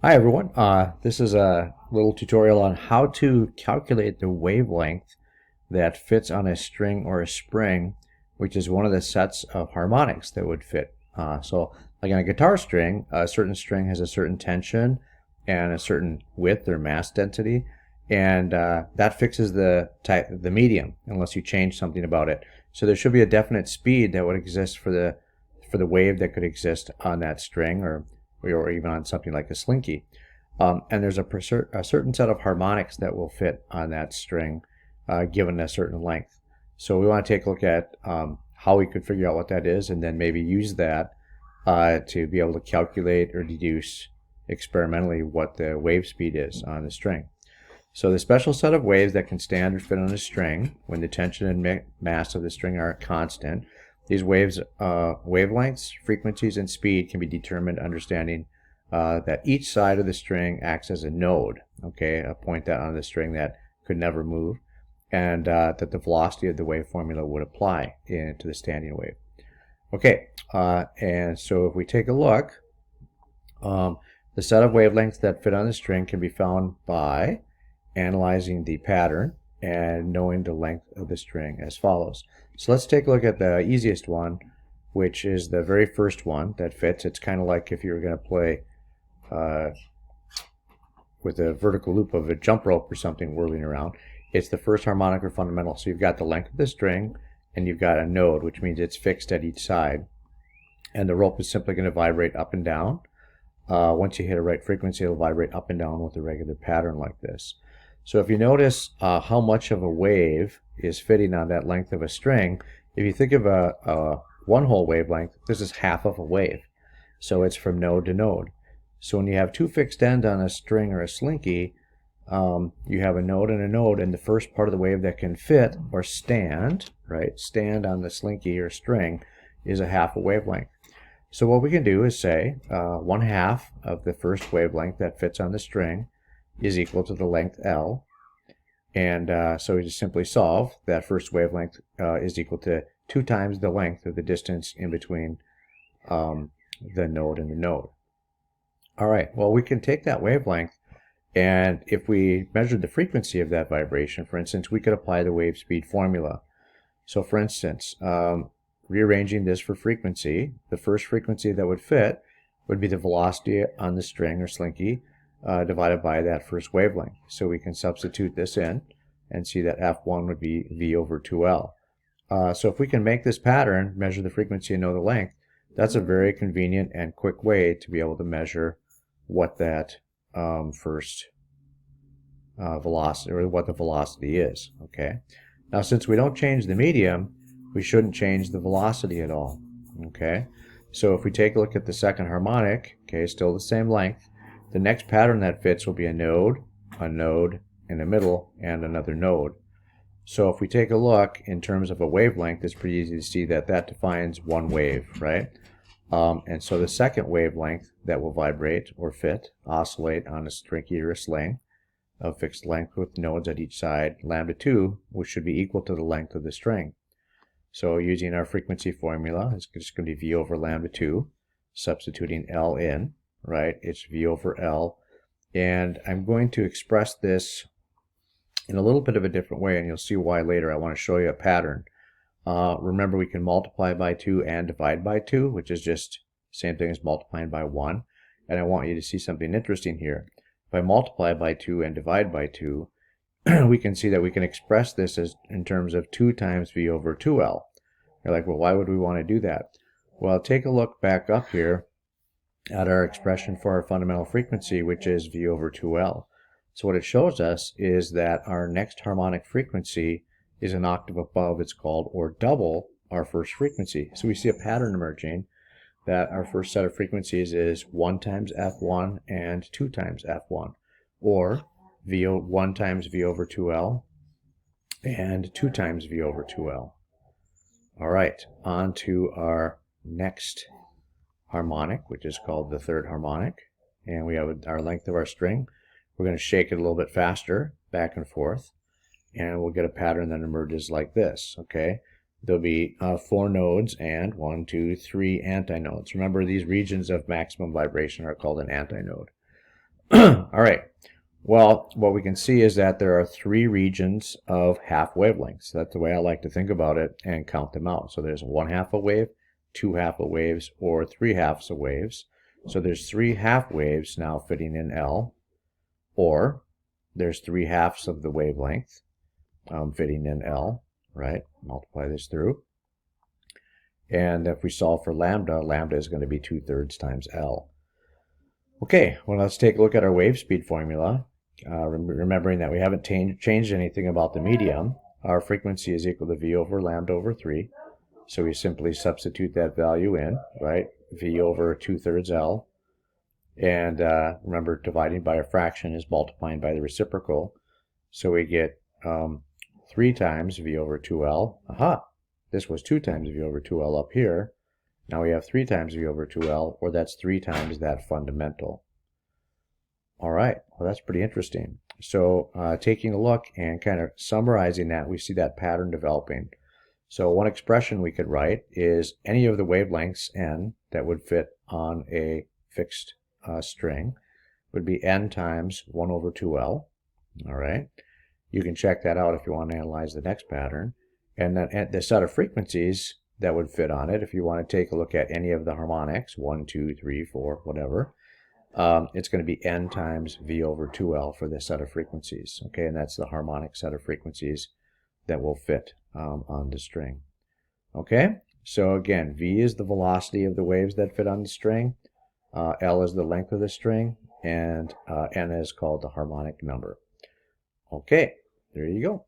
Hi everyone. This is a little tutorial on how to calculate the wavelength that fits on a string or a spring, which is one of the sets of harmonics that would fit. So like on a guitar string, a certain string has a certain tension and a certain width or mass density, and that fixes the medium unless you change something about it. So there should be a definite speed that would exist for the wave that could exist on that string or even on something like a slinky. And there's a certain set of harmonics that will fit on that string given a certain length. So we want to take a look at how we could figure out what that is and then maybe use that to be able to calculate or deduce experimentally what the wave speed is on the string. So the special set of waves that can stand or fit on a string when the tension and mass of the string are constant. These wavelengths, frequencies, and speed can be determined understanding that each side of the string acts as a node, okay, a point that on the string that could never move, and that the velocity of the wave formula would apply into the standing wave. Okay, and so if we take a look, the set of wavelengths that fit on the string can be found by analyzing the pattern and knowing the length of the string as follows. So let's take a look at the easiest one, which is the very first one that fits. It's kind of like if you were going to play with a vertical loop of a jump rope or something whirling around. It's the first harmonic or fundamental. So you've got the length of the string and you've got a node, which means it's fixed at each side. And the rope is simply going to vibrate up and down. Once you hit a right frequency, it'll vibrate up and down with a regular pattern like this. So if you notice how much of a wave is fitting on that length of a string, if you think of a one-hole wavelength, this is half of a wave. So it's from node to node. So when you have two fixed ends on a string or a slinky, you have a node and a node, and the first part of the wave that can fit or stand, right, stand on the slinky or string is a half a wavelength. So what we can do is say 1/2 of the first wavelength that fits on the string is equal to the length L. And so we just simply solve that first wavelength is equal to 2 times the length of the distance in between the node and the node. All right, well, we can take that wavelength, and if we measured the frequency of that vibration, for instance, we could apply the wave speed formula. So for instance, rearranging this for frequency, the first frequency that would fit would be the velocity on the string or slinky divided by that first wavelength. So we can substitute this in and see that F1 would be V over 2L. So if we can make this pattern, measure the frequency and know the length, that's a very convenient and quick way to be able to measure what that first velocity, or what the velocity is. Okay. Now since we don't change the medium, we shouldn't change the velocity at all. Okay. So if we take a look at the second harmonic, okay, still the same length, the next pattern that fits will be a node in the middle, and another node. So if we take a look in terms of a wavelength, it's pretty easy to see that that defines one wave, right? And so the second wavelength that will vibrate or fit, oscillate on a stringy or a sling of fixed length with nodes at each side, lambda 2, which should be equal to the length of the string. So using our frequency formula, it's just going to be V over lambda 2, substituting L in, right? It's V over L. And I'm going to express this in a little bit of a different way, and you'll see why later. I want to show you a pattern. Remember, we can multiply by 2 and divide by 2, which is just the same thing as multiplying by 1. And I want you to see something interesting here. If I multiply by 2 and divide by 2, we can see that we can express this as in terms of 2 times V over 2L. You're like, well, why would we want to do that? Well, take a look back up here at our expression for our fundamental frequency, which is V over 2L. So what it shows us is that our next harmonic frequency is an octave above, it's called, or double our first frequency. So we see a pattern emerging that our first set of frequencies is 1 times F1 and 2 times F1, or 1 times V over 2L and 2 times V over 2L. All right, on to our next harmonic, which is called the third harmonic. And we have our length of our string. We're going to shake it a little bit faster, back and forth, and we'll get a pattern that emerges like this, okay? There'll be 4 nodes and 1, 2, 3 antinodes. Remember, these regions of maximum vibration are called an antinode. All right. Well, what we can see is that there are three regions of half wavelengths. That's the way I like to think about it and count them out. So there's 1/2 a wave, 2/2 a waves, or 3/2 a waves. So there's 3 half waves now fitting in L, or there's 3/2 of the wavelength fitting in L, right? Multiply this through. And if we solve for lambda, lambda is going to be 2/3 times L. Okay, well, let's take a look at our wave speed formula. Remembering that we haven't changed anything about the medium, our frequency is equal to v over lambda over 3. So we simply substitute that value in, right? V over 2/3 L. And remember, dividing by a fraction is multiplying by the reciprocal. So we get 3 times v over 2L. Aha! This was 2 times v over 2L up here. Now we have 3 times v over 2L, or that's 3 times that fundamental. All right, well, that's pretty interesting. So taking a look and kind of summarizing that, we see that pattern developing. So one expression we could write is any of the wavelengths n that would fit on a fixed string would be n times 1 over 2L. All right, you can check that out if you want to analyze the next pattern. And then the set of frequencies that would fit on it, if you want to take a look at any of the harmonics, 1, 2, 3, 4, whatever, it's going to be n times v over 2L for this set of frequencies. Okay, and that's the harmonic set of frequencies that will fit on the string. Okay, so again, v is the velocity of the waves that fit on the string, L is the length of the string, and n is called the harmonic number. Okay, there you go.